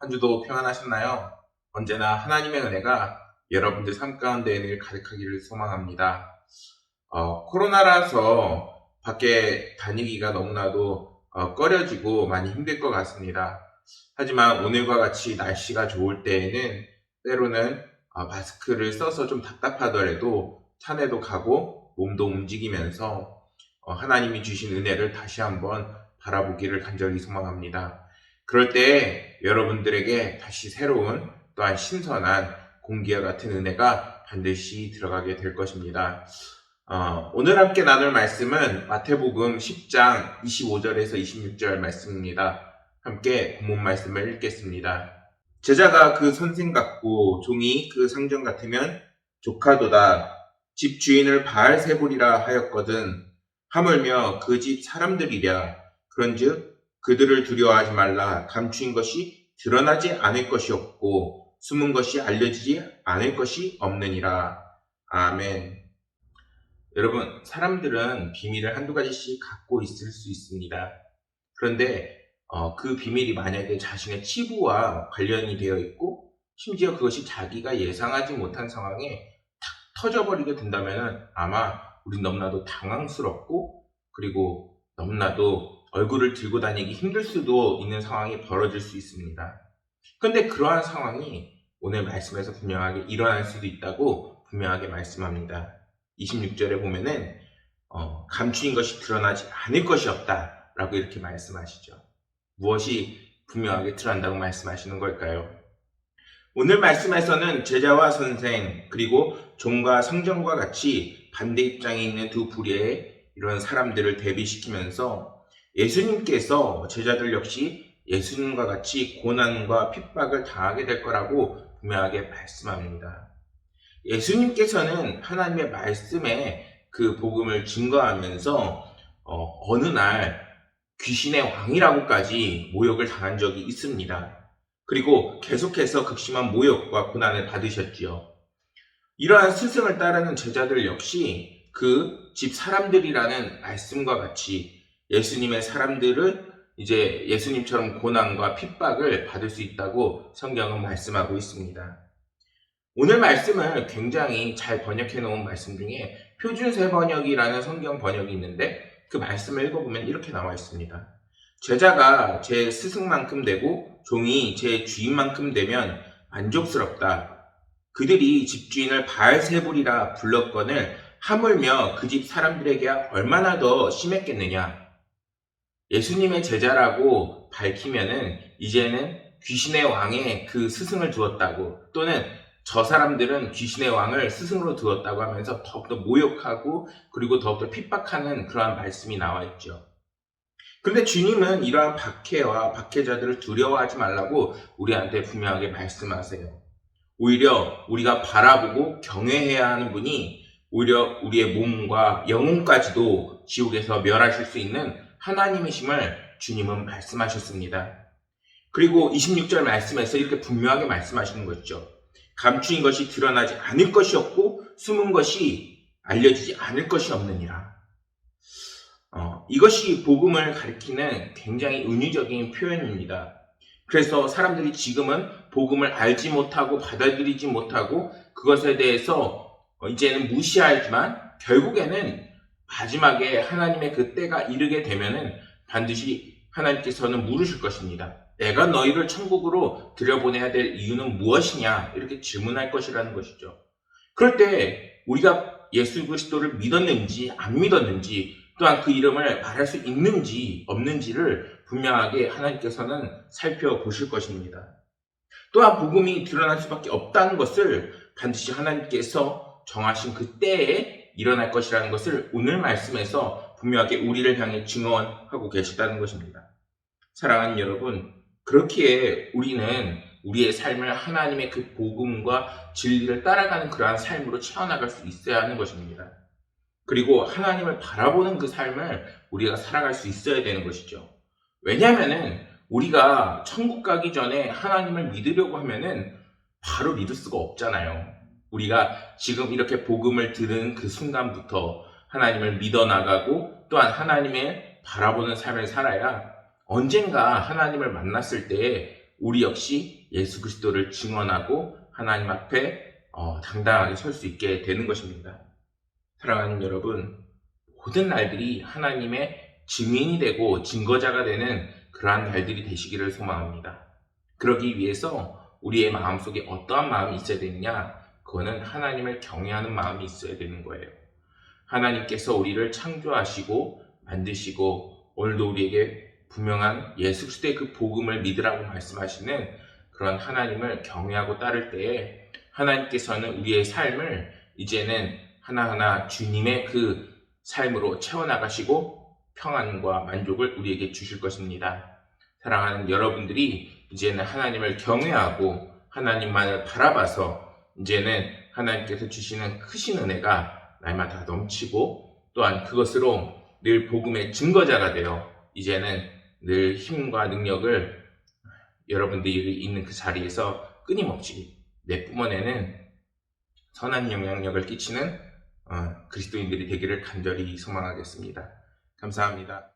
한 주도 평안하셨나요? 언제나 하나님의 은혜가 여러분들 삶 가운데 늘 가득하기를 소망합니다. 코로나라서 밖에 다니기가 너무나도 꺼려지고 많이 힘들 것 같습니다. 하지만 오늘과 같이 날씨가 좋을 때에는 때로는 마스크를 써서 좀 답답하더라도 산에도 가고 몸도 움직이면서 하나님이 주신 은혜를 다시 한번 바라보기를 간절히 소망합니다. 그럴 때 여러분들에게 다시 새로운 또한 신선한 공기와 같은 은혜가 반드시 들어가게 될 것입니다. 오늘 함께 나눌 말씀은 마태복음 10장 25절에서 26절 말씀입니다. 함께 본문 말씀을 읽겠습니다. 제자가 그 선생 같고 종이 그 상전 같으면 조카도다. 집 주인을 바알세불이라 하였거든. 하물며 그 집 사람들이랴. 그런즉 그들을 두려워하지 말라. 감추인 것이 드러나지 않을 것이 없고 숨은 것이 알려지지 않을 것이 없느니라. 아멘. 여러분, 사람들은 비밀을 한두 가지씩 갖고 있을 수 있습니다. 그런데 그 비밀이 만약에 자신의 치부와 관련이 되어 있고 심지어 그것이 자기가 예상하지 못한 상황에 탁 터져버리게 된다면 아마 우린 너무나도 당황스럽고 그리고 너무나도 얼굴을 들고 다니기 힘들 수도 있는 상황이 벌어질 수 있습니다. 그런데 그러한 상황이 오늘 말씀에서 분명하게 일어날 수도 있다고 분명하게 말씀합니다. 26절에 보면은 감추인 것이 드러나지 않을 것이 없다 라고 이렇게 말씀하시죠. 무엇이 분명하게 드러난다고 말씀하시는 걸까요? 오늘 말씀에서는 제자와 선생 그리고 종과 성전과 같이 반대 입장에 있는 두 부류의 이런 사람들을 대비시키면서 예수님께서 제자들 역시 예수님과 같이 고난과 핍박을 당하게 될 거라고 분명하게 말씀합니다. 예수님께서는 하나님의 말씀에 그 복음을 증거하면서 어느 날 귀신의 왕이라고까지 모욕을 당한 적이 있습니다. 그리고 계속해서 극심한 모욕과 고난을 받으셨지요. 이러한 스승을 따르는 제자들 역시 그 집 사람들이라는 말씀과 같이 예수님의 사람들은 이제 예수님처럼 고난과 핍박을 받을 수 있다고 성경은 말씀하고 있습니다. 오늘 말씀을 굉장히 잘 번역해 놓은 말씀 중에 표준세 번역이라는 성경 번역이 있는데 그 말씀을 읽어보면 이렇게 나와 있습니다. 제자가 제 스승만큼 되고 종이 제 주인만큼 되면 만족스럽다. 그들이 집주인을 바알세불이라 불렀거늘 하물며 그 집 사람들에게 얼마나 더 심했겠느냐. 예수님의 제자라고 밝히면은 이제는 귀신의 왕에 그 스승을 두었다고 또는 저 사람들은 귀신의 왕을 스승으로 두었다고 하면서 더욱더 모욕하고 그리고 더욱더 핍박하는 그러한 말씀이 나와 있죠. 그런데 주님은 이러한 박해와 박해자들을 두려워하지 말라고 우리한테 분명하게 말씀하세요. 오히려 우리가 바라보고 경외해야 하는 분이 오히려 우리의 몸과 영혼까지도 지옥에서 멸하실 수 있는 하나님이심을 주님은 말씀하셨습니다. 그리고 26절 말씀에서 이렇게 분명하게 말씀하시는 것이죠. 감추인 것이 드러나지 않을 것이 없고 숨은 것이 알려지지 않을 것이 없느니라. 이것이 복음을 가리키는 굉장히 은유적인 표현입니다. 그래서 사람들이 지금은 복음을 알지 못하고 받아들이지 못하고 그것에 대해서 이제는 무시하지만 결국에는 마지막에 하나님의 그 때가 이르게 되면은 반드시 하나님께서는 물으실 것입니다. 내가 너희를 천국으로 들여보내야 될 이유는 무엇이냐? 이렇게 질문할 것이라는 것이죠. 그럴 때 우리가 예수 그리스도를 믿었는지 안 믿었는지 또한 그 이름을 말할 수 있는지 없는지를 분명하게 하나님께서는 살펴보실 것입니다. 또한 복음이 드러날 수밖에 없다는 것을 반드시 하나님께서 정하신 그 때에 일어날 것이라는 것을 오늘 말씀에서 분명하게 우리를 향해 증언하고 계시다는 것입니다. 사랑하는 여러분, 그렇기에 우리는 우리의 삶을 하나님의 그 복음과 진리를 따라가는 그러한 삶으로 채워나갈 수 있어야 하는 것입니다. 그리고 하나님을 바라보는 그 삶을 우리가 살아갈 수 있어야 되는 것이죠. 왜냐하면은 우리가 천국 가기 전에 하나님을 믿으려고 하면은 바로 믿을 수가 없잖아요. 우리가 지금 이렇게 복음을 들은 그 순간부터 하나님을 믿어 나가고 또한 하나님의 바라보는 삶을 살아야 언젠가 하나님을 만났을 때 우리 역시 예수 그리스도를 증언하고 하나님 앞에 당당하게 설 수 있게 되는 것입니다. 사랑하는 여러분, 모든 날들이 하나님의 증인이 되고 증거자가 되는 그러한 날들이 되시기를 소망합니다. 그러기 위해서 우리의 마음속에 어떠한 마음이 있어야 되느냐? 그거는 하나님을 경외하는 마음이 있어야 되는 거예요. 하나님께서 우리를 창조하시고 만드시고 오늘도 우리에게 분명한 예수 그리스도의 그 복음을 믿으라고 말씀하시는 그런 하나님을 경외하고 따를 때에 하나님께서는 우리의 삶을 이제는 하나하나 주님의 그 삶으로 채워나가시고 평안과 만족을 우리에게 주실 것입니다. 사랑하는 여러분들이 이제는 하나님을 경외하고 하나님만을 바라봐서 이제는 하나님께서 주시는 크신 은혜가 날마다 넘치고 또한 그것으로 늘 복음의 증거자가 되어 이제는 늘 힘과 능력을 여러분들이 있는 그 자리에서 끊임없이 내뿜어내는 선한 영향력을 끼치는 그리스도인들이 되기를 간절히 소망하겠습니다. 감사합니다.